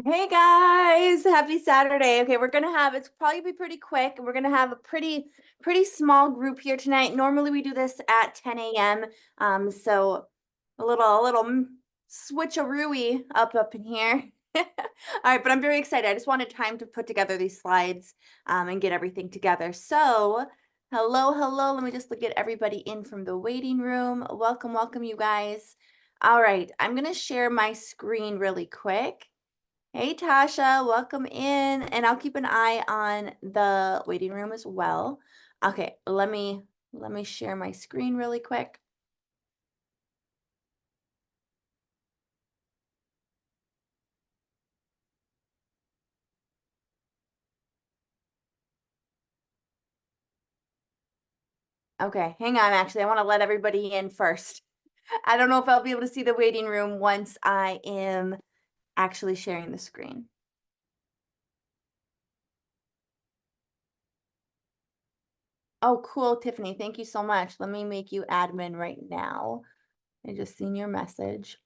Hey guys, happy Saturday. Okay, it's probably be pretty quick. We're gonna have a pretty small group here tonight. Normally we do this at 10 a.m. So a little switcheroo up in here. All right, but I'm very excited. I just wanted time to put together these slides and get everything together. So hello. Let me just get everybody in from the waiting room. Welcome, you guys. All right, I'm gonna share my screen really quick. Hey Tasha, welcome in. And I'll keep an eye on the waiting room as well. Okay, let me share my screen really quick. Okay, hang on, actually, I want to let everybody in first. I don't know if I'll be able to see the waiting room once I am actually sharing the screen. Oh, cool, Tiffany. Thank you so much. Let me make you admin right now. I just seen your message.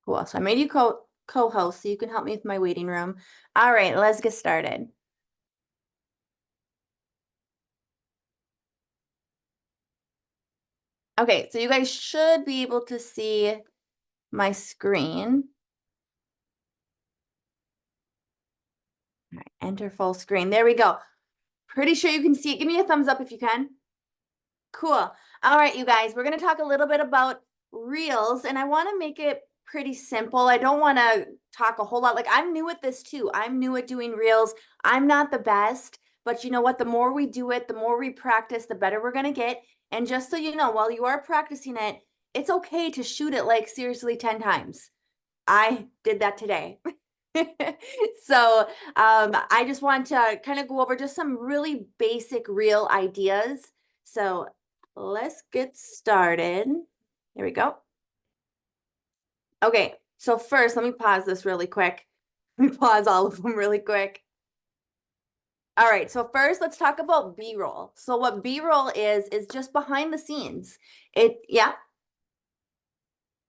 Cool. So I made you co-host so you can help me with my waiting room. All right, let's get started. Okay, so you guys should be able to see my screen. All right, enter full screen. There we go. Pretty sure you can see it. Give me a thumbs up if you can. Cool. All right, you guys, we're going to talk a little bit about Reels, and I want to make it pretty simple. I don't want to talk a whole lot. Like, I'm new at this too. I'm new at doing Reels. I'm not the best, but you know what? The more we do it, the more we practice, the better we're going to get. And just so you know, while you are practicing it, it's okay to shoot it like seriously 10 times. I did that today. So I just want to kind of go over just some really basic reel ideas. So let's get started. Here we go. Okay, so first, let me pause this really quick. Let me pause all of them really quick. All right, so first let's talk about B-roll. So what B-roll is just behind the scenes. Yeah.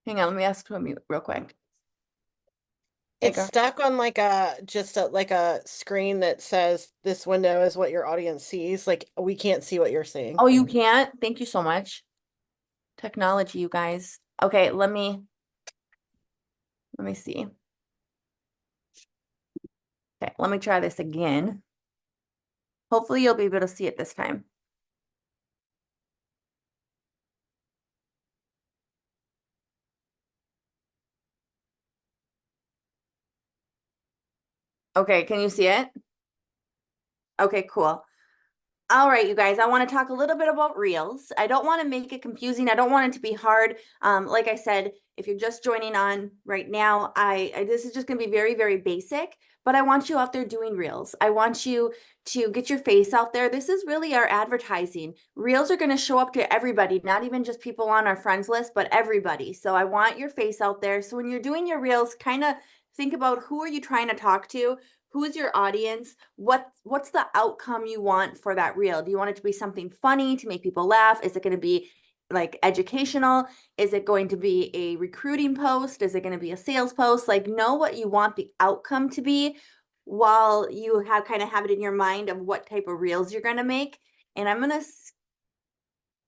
Hang on, let me ask to unmute real quick. It's stuck on like a screen that says this window is what your audience sees. Like we can't see what you're seeing. Oh, you can't? Thank you so much. Technology, you guys. Okay, let me see. Okay, let me try this again. Hopefully you'll be able to see it this time. Okay, can you see it? Okay, cool. All right, you guys, I want to talk a little bit about Reels. I don't want to make it confusing. I don't want it to be hard. Like I said, if you're just joining on right now, this is just going to be very, very basic, but I want you out there doing Reels. I want you to get your face out there. This is really our advertising. Reels are going to show up to everybody, not even just people on our friends list, but everybody. So I want your face out there. So when you're doing your Reels, kind of think about who are you trying to talk to? Who's your audience? What's the outcome you want for that reel? Do you want it to be something funny to make people laugh? Is it going to be like educational? Is it going to be a recruiting post? Is it going to be a sales post? Like, know what you want the outcome to be while you have it in your mind of what type of reels you're going to make. And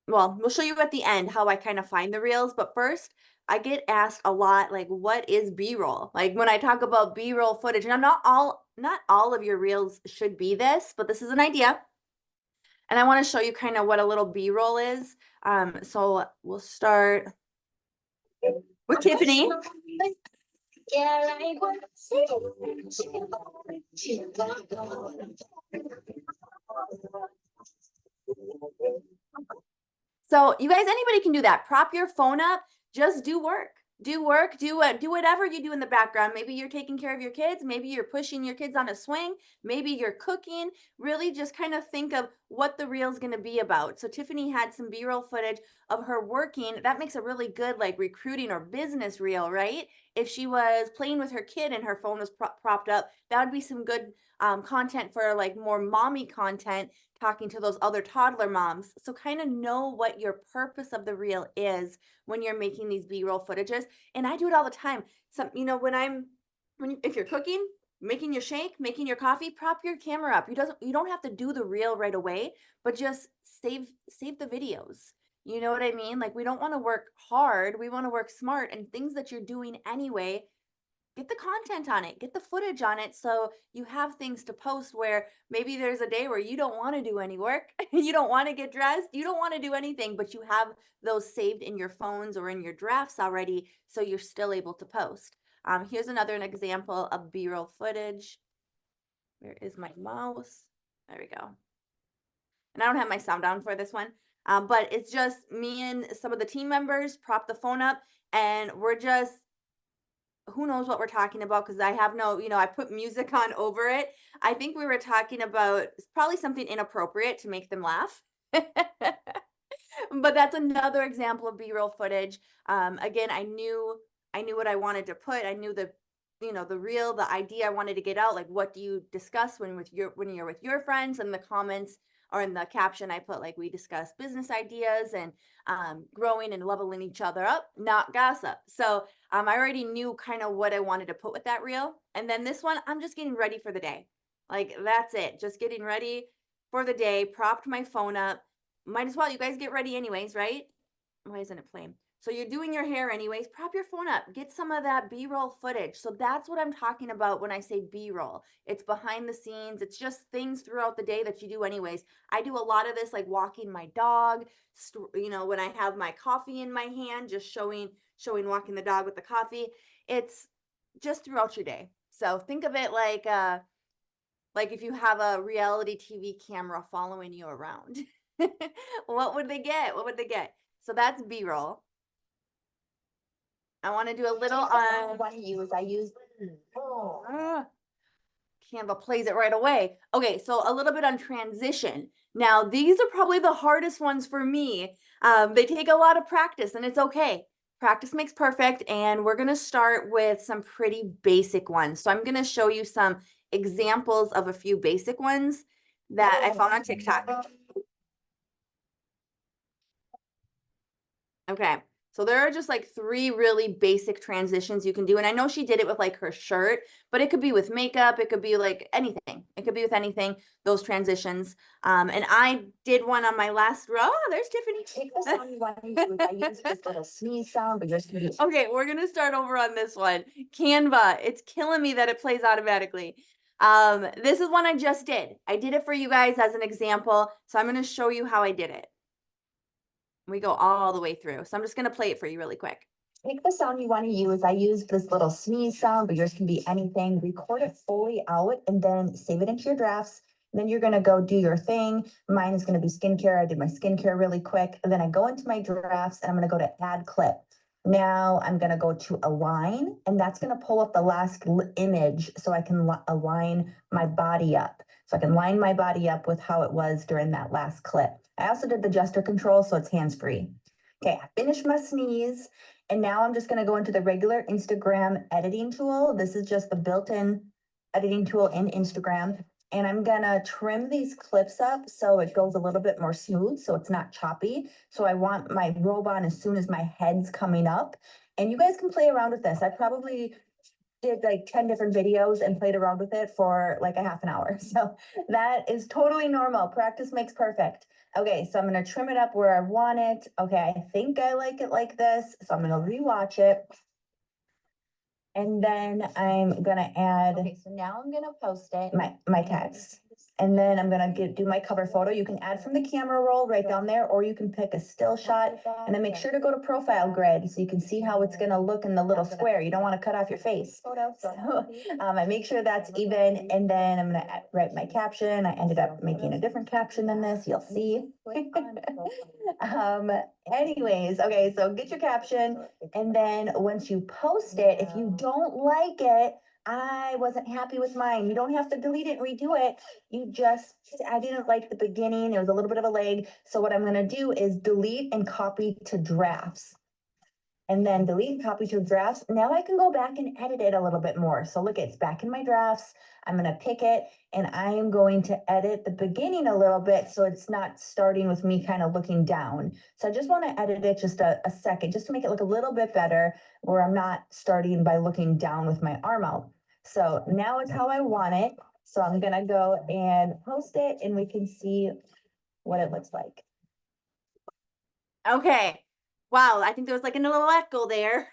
we'll show you at the end how I kind of find the reels, but first I get asked a lot, like, what is B-roll? Like when I talk about B-roll footage, and not all of your reels should be this, but this is an idea. And I want to show you kind of what a little B-roll is. So we'll start with Tiffany. So you guys, anybody can do that. Prop your phone up, just do work. Do whatever you do in the background. Maybe you're taking care of your kids, maybe you're pushing your kids on a swing, maybe you're cooking. Really just kind of think of what the reel's going to be about. So Tiffany had some B-roll footage of her working. That makes a really good like recruiting or business reel, right? If she was playing with her kid and her phone was propped up, that would be some good content for like more mommy content, talking to those other toddler moms. So kind of know what your purpose of the reel is when you're making these B-roll footages. And I do it all the time. Some, you know, if you're cooking, making your shake, making your coffee, prop your camera up. You don't have to do the reel right away, but just save the videos. You know what I mean? Like we don't want to work hard, we want to work smart, and things that you're doing anyway, get the content on it, get the footage on it, so you have things to post where maybe there's a day where you don't want to do any work, you don't want to get dressed, you don't want to do anything, but you have those saved in your phones or in your drafts already, so you're still able to post. Here's another example of B-roll footage. Where is my mouse? There we go. And I don't have my sound down for this one, but it's just me and some of the team members prop the phone up, and we're just, who knows what we're talking about, because I have no, I put music on over it. I think we were talking about probably something inappropriate to make them laugh. But that's another example of B-roll footage. Again, I knew what I wanted to put. I knew the reel, the idea I wanted to get out. Like, what do you discuss when you're with your friends? And the comments or in the caption, I put like, we discuss business ideas and growing and leveling each other up, not gossip. So I already knew kind of what I wanted to put with that reel. And then this one, I'm just getting ready for the day. Like that's it. Just getting ready for the day. Propped my phone up. Might as well. You guys get ready anyways, right? Why isn't it playing? So you're doing your hair anyways, prop your phone up, get some of that B-roll footage. So that's what I'm talking about when I say B-roll. It's behind the scenes. It's just things throughout the day that you do anyways. I do a lot of this like walking my dog, when I have my coffee in my hand, just showing walking the dog with the coffee. It's just throughout your day. So think of it like if you have a reality TV camera following you around. What would they get? What would they get? So that's B-roll. I want to do a little I use Canva plays it right away. Okay, so a little bit on transition. Now, these are probably the hardest ones for me. They take a lot of practice, and it's okay. Practice makes perfect, and we're going to start with some pretty basic ones. So I'm going to show you some examples of a few basic ones that I found on TikTok. Okay. So there are just like 3 really basic transitions you can do. And I know she did it with like her shirt, but it could be with makeup. It could be like anything. It could be with anything, those transitions. And I did one on my last row. Oh, there's Tiffany. Take the sound you want to use. I use this little sneeze sound, but yours can be. Okay, we're going to start over on this one. Canva. It's killing me that it plays automatically. This is one I just did. I did it for you guys as an example. So I'm going to show you how I did it. We go all the way through. So I'm just going to play it for you really quick. Pick the sound you want to use. I use this little sneeze sound, but yours can be anything. Record it fully out and then save it into your drafts. And then you're going to go do your thing. Mine is going to be skincare. I did my skincare really quick. And then I go into my drafts and I'm going to go to add clip. Now I'm going to go to align, and that's going to pull up the last image so I can align my body up. So I can line my body up with how it was during that last clip. I also did the gesture control, so it's hands-free. Okay, I finished my sneeze, and now I'm just going to go into the regular Instagram editing tool. This is just the built-in editing tool in Instagram. And I'm going to trim these clips up so it goes a little bit more smooth, so it's not choppy. So I want my robe on as soon as my head's coming up. And you guys can play around with this. I probably did like 10 different videos and played around with it for like a half an hour. So that is totally normal. Practice makes perfect. Okay, so I'm going to trim it up where I want it. Okay, I think I like it like this. So I'm going to rewatch it. And then I'm gonna add. Okay, so now I'm gonna post it. My text. And then I'm gonna do my cover photo. You can add from the camera roll right down there, or you can pick a still shot. And then make sure to go to profile grid so you can see how it's gonna look in the little square. You don't want to cut off your face. So I make sure that's even, and then I'm gonna write my caption. I ended up making a different caption than this. You'll see. Anyways, okay, so get your caption, and then once you post it, if you don't like it, I wasn't happy with mine. You don't have to delete it and redo it. I didn't like the beginning. There was a little bit of a lag. So what I'm going to do is delete and copy to drafts and then delete and copy to drafts. Now I can go back and edit it a little bit more. So look, it's back in my drafts. I'm going to pick it and I am going to edit the beginning a little bit so it's not starting with me kind of looking down. So I just want to edit it just a second, just to make it look a little bit better where I'm not starting by looking down with my arm out. So now it's how I want it. So I'm going to go and post it and we can see what it looks like. Okay. Wow, I think there was like a little echo there.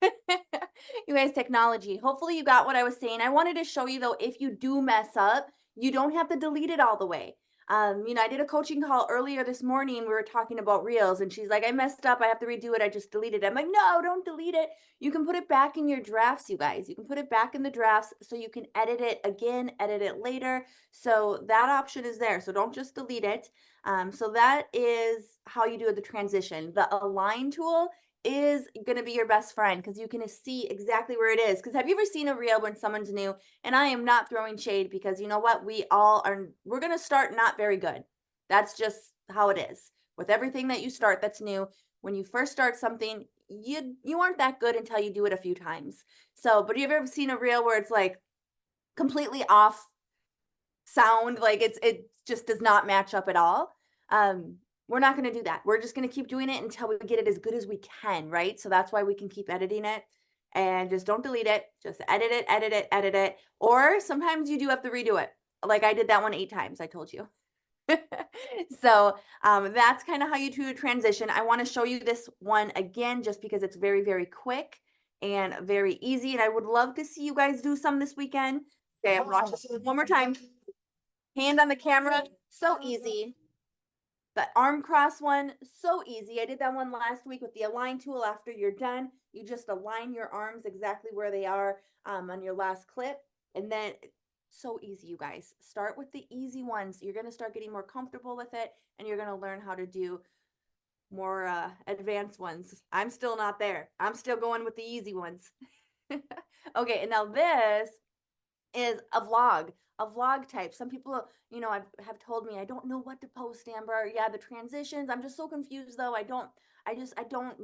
You guys, technology. Hopefully you got what I was saying. I wanted to show you though, if you do mess up, you don't have to delete it all the way. I did a coaching call earlier this morning. We were talking about reels and she's like, I messed up. I have to redo it. I just deleted it. I'm like, no, don't delete it. You can put it back in your drafts, you guys. You can put it back in the drafts so you can edit it again, edit it later. So that option is there. So don't just delete it. So that is how you do the transition. The align tool is going to be your best friend because you can see exactly where it is. Because have you ever seen a reel when someone's new? And I am not throwing shade because you know what? We're going to start not very good. That's just how it is. With everything that you start that's new, when you first start something, you aren't that good until you do it a few times. So, but have you ever seen a reel where it's like completely off sound, like it just does not match up at all? We're not going to do that. We're just going to keep doing it until we get it as good as we can, right? So that's why we can keep editing it and just don't delete it. Just edit it, edit it, edit it. Or sometimes you do have to redo it. Like I did that one 8 times, I told you. So that's kind of how you do a transition. I want to show you this one again, just because it's very, very quick and very easy. And I would love to see you guys do some this weekend. Okay, I'm watching this one more time. Hand on the camera, so easy. The arm cross one, so easy. I did that one last week with the align tool. After you're done, you just align your arms exactly where they are on your last clip. And then so easy, you guys. Start with the easy ones. You're going to start getting more comfortable with it and you're going to learn how to do more advanced ones. I'm still not there. I'm still going with the easy ones. Okay, and now this is a vlog type. Some people, have told me I don't know what to post, Amber. Yeah, the transitions. I'm just so confused though. I don't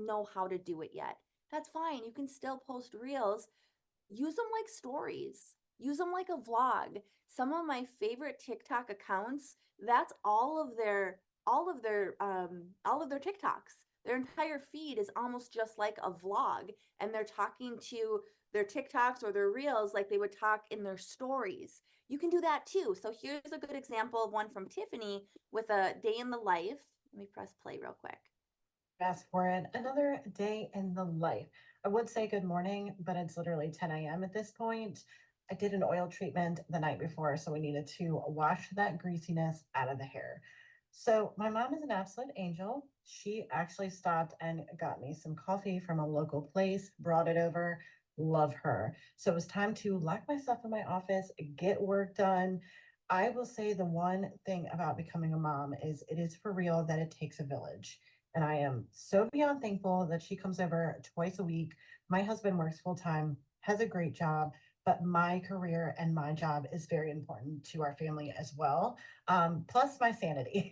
know how to do it yet. That's fine. You can still post reels. Use them like stories. Use them like a vlog. Some of my favorite TikTok accounts, that's all of their TikToks. Their entire feed is almost just like a vlog and they're talking to their TikToks or their reels like they would talk in their stories. You can do that too. So here's a good example of one from Tiffany with a day in the life. Let me press play real quick. Fast forward another day in the life. I would say good morning, but it's literally 10 a.m. at this point. I did an oil treatment the night before, so we needed to wash that greasiness out of the hair. So my mom is an absolute angel. She actually stopped and got me some coffee from a local place, brought it over. Love her. So it was time to lock myself in my office, get work done. I will say the one thing about becoming a mom is it is for real that it takes a village. And I am so beyond thankful that she comes over twice a week. My husband works full time, has a great job, but my career and my job is very important to our family as well. Plus my sanity.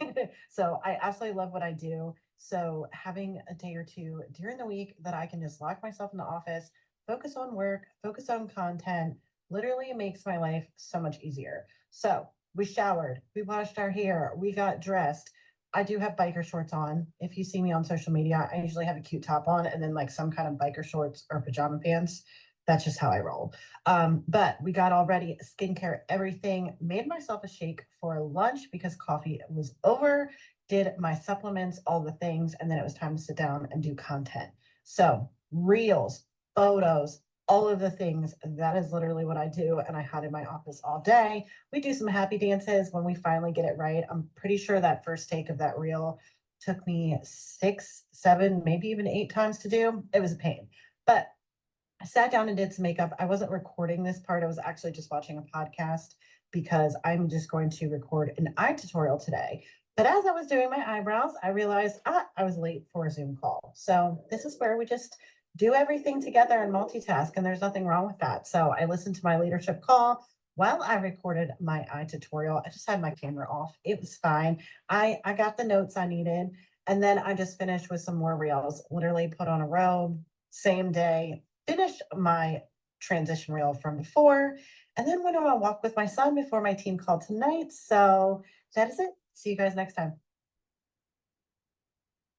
So I absolutely love what I do. So having a day or two during the week that I can just lock myself in the office, focus on work, focus on content, literally makes my life so much easier. So we showered, we washed our hair, we got dressed. I do have biker shorts on. If you see me on social media, I usually have a cute top on and then like some kind of biker shorts or pajama pants. That's just how I roll. But we got all ready, skincare, everything. Made myself a shake for lunch because coffee was over. Did my supplements, all the things, and then it was time to sit down and do content. So reels, photos, all of the things. That is literally what I do. And I had in my office all day. We do some happy dances when we finally get it right. I'm pretty sure that first take of that reel took me 6, 7, maybe even 8 times to do. It was a pain. But I sat down and did some makeup. I wasn't recording this part. I was actually just watching a podcast because I'm just going to record an eye tutorial today. But as I was doing my eyebrows, I realized I was late for a Zoom call. So this is where we just do everything together and multitask, and there's nothing wrong with that. So I listened to my leadership call while I recorded my eye tutorial. I just had my camera off. It was fine. I got the notes I needed, and then I just finished with some more reels. Literally put on a robe, same day, finished my transition reel from before, and then went on a walk with my son before my team call tonight. So that is it. See you guys next time.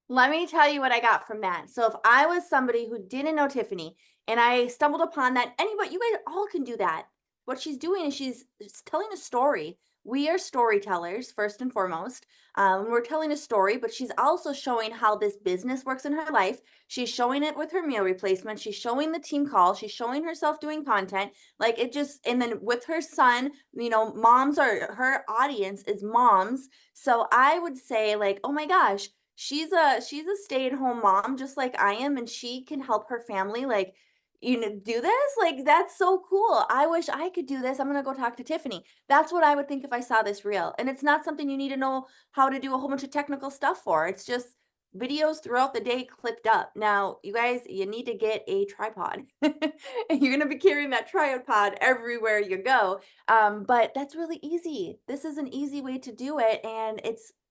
Let me tell you what I got from that. So if I was somebody who didn't know Tiffany and I stumbled upon that, anybody, you guys all can do that. What she's doing is she's telling a story. We are storytellers, first and foremost. We're telling a story, but she's also showing how this business works in her life. She's showing it with her meal replacement. She's showing the team call. She's showing herself doing content. Like it just, and then with her son, moms are, her audience is moms. So I would say, like, oh my gosh, she's a stay-at-home mom just like I am, and she can help her family, like, do this. Like, that's so cool. I wish I could do this. I'm gonna go talk to Tiffany. That's what I would think if I saw this reel. And it's not something you need to know how to do a whole bunch of technical stuff for. It's just videos throughout the day clipped up. Now, you guys, you need to get a tripod. And you're gonna be carrying that tripod everywhere you go. But that's really easy. This is an easy way to do it, and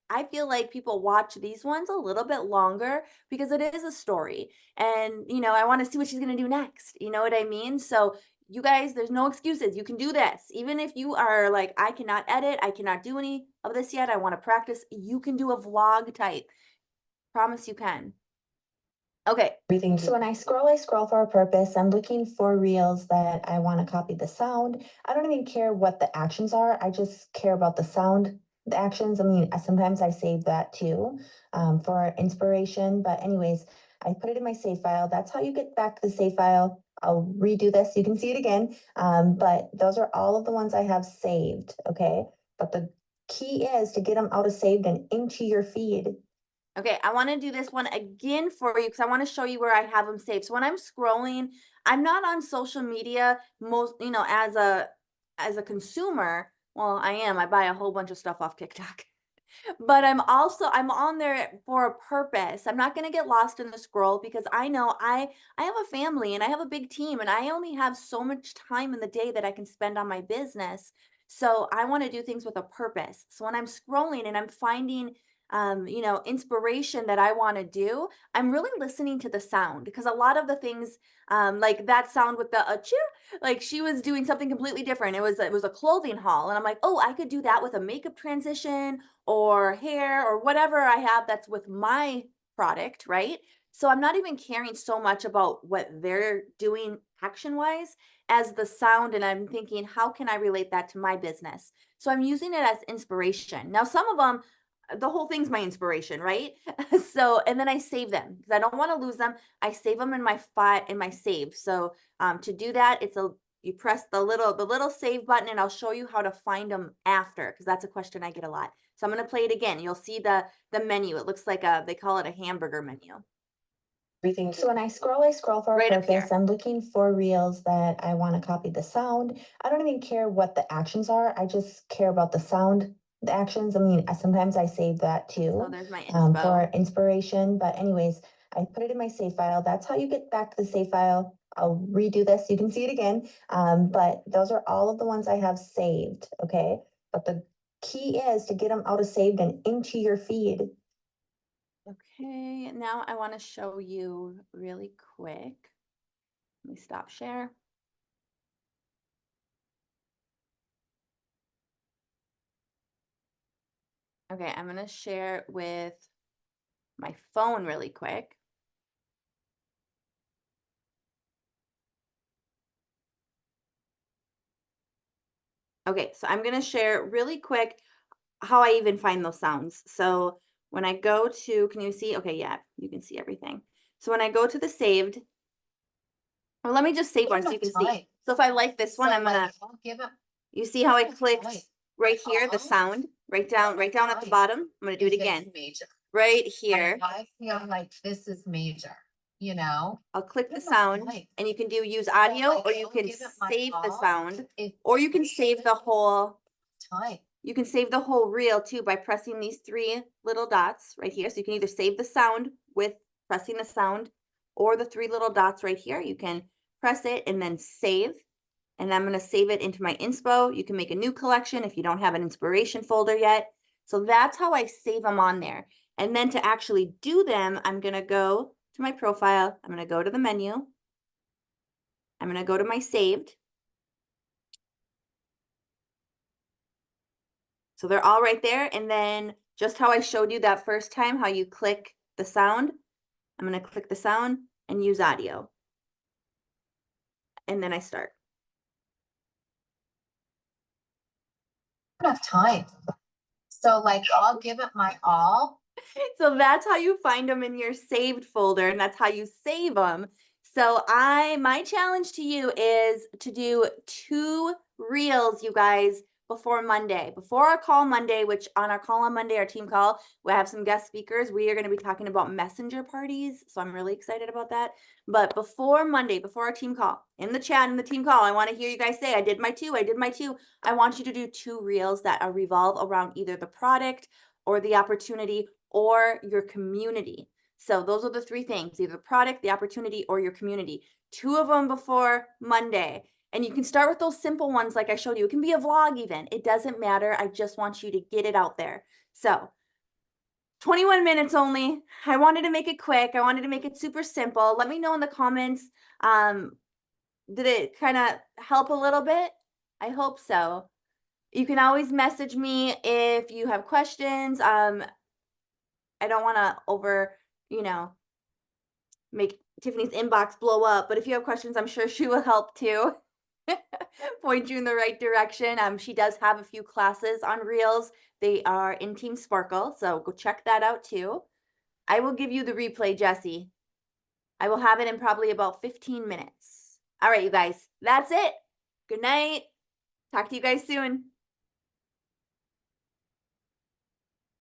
I feel like people watch these ones a little bit longer because it is a story. And, I want to see what she's going to do next. You know what I mean? So, you guys, there's no excuses. You can do this. Even if you are like, I cannot edit, I cannot do any of this yet. I want to practice. You can do a vlog type. Promise you can. Okay. Everything. So when I scroll for a purpose. I'm looking for reels that I want to copy the sound. I don't even care what the actions are. I just care about the sound, the actions. I mean, sometimes I save that too, for inspiration. But anyways, I put it in my save file. That's how you get back the save file. I'll redo this. You can see it again. But those are all of the ones I have saved. Okay. But the key is to get them out of saved and into your feed. Okay, I want to do this one again for you because I want to show you where I have them saved. So when I'm scrolling, I'm not on social media as a consumer. Well, I am. I buy a whole bunch of stuff off TikTok. But I'm on there for a purpose. I'm not going to get lost in the scroll because I know I have a family and I have a big team and I only have so much time in the day that I can spend on my business. So I want to do things with a purpose. So when I'm scrolling and I'm finding inspiration that I want to do, I'm really listening to the sound because a lot of the things, like that sound with the achoo, like she was doing something completely different. It was a clothing haul, and I'm like, oh, I could do that with a makeup transition or hair or whatever I have that's with my product, right? So I'm not even caring so much about what they're doing action wise as the sound, and I'm thinking, how can I relate that to my business? So I'm using it as inspiration. Now, some of them, the whole thing's my inspiration, right? So, and then I save them because I don't want to lose them. I save them in my save. So, to do that, you press the little save button, and I'll show you how to find them after because that's a question I get a lot. So I'm gonna play it again. You'll see the menu. It looks like they call it a hamburger menu. Everything. So when I scroll for a Right up purpose. here. I'm looking for reels that I want to copy the sound. I don't even care what the actions are. I just care about the sound, the actions. I mean, sometimes I save that So too, there's my for inspo. inspiration. But anyways, I put it in my save file. That's how you get back the save file. I'll redo this. You can see it again. But those are all of the ones I have saved. Okay. But the key is to get them out of saved and into your feed. Okay, now I want to show you really quick. Let me stop share. Okay, I'm gonna share with my phone really quick. Okay, so I'm gonna share really quick how I even find those sounds. So when I go to, can you see? Okay, yeah, you can see everything. So when I go to the saved, well, let me just save one so you can see. So if I like this one, I'm gonna, you see how I clicked right here, the sound, right down at the bottom. I'm gonna do it again, right here. I feel like this is major, you know? I'll click the sound and you can use audio or you can save the sound or you can save the whole, Time. you can save the whole reel too by pressing these three little dots right here. So you can either save the sound with pressing the sound or the three little dots right here. You can press it and then save. And I'm going to save it into my inspo. You can make a new collection if you don't have an inspiration folder yet. So that's how I save them on there. And then to actually do them, I'm going to go to my profile. I'm going to go to the menu. I'm going to go to my saved. So they're all right there. And then just how I showed you that first time, how you click the sound, I'm going to click the sound and use audio. And then I start. Enough time. So like I'll give it my all. So that's how you find them in your saved folder, and that's how you save them. So my challenge to you is to do 2 reels, you guys, before Monday. Before our call Monday, which on our call on Monday, our team call, we have some guest speakers. We are going to be talking about messenger parties. So I'm really excited about that. But before Monday, before our team call, in the chat, in the team call, I want to hear you guys say, I did my 2, I did my 2. I want you to do 2 reels that are revolve around either the product or the opportunity or your community. So those are the 3 things, either the product, the opportunity, or your community. 2 of them before Monday. And you can start with those simple ones like I showed you. It can be a vlog even. It doesn't matter. I just want you to get it out there. So 21 minutes only. I wanted to make it quick. I wanted to make it super simple. Let me know in the comments. Did it kind of help a little bit? I hope so. You can always message me if you have questions. I don't want to make Tiffany's inbox blow up, but if you have questions, I'm sure she will help too. Point you in the right direction. She does have a few classes on Reels. They are in Team Sparkle, so go check that out too. I will give you the replay, Jessie. I will have it in probably about 15 minutes. All right, you guys, that's it. Good night. Talk to you guys soon.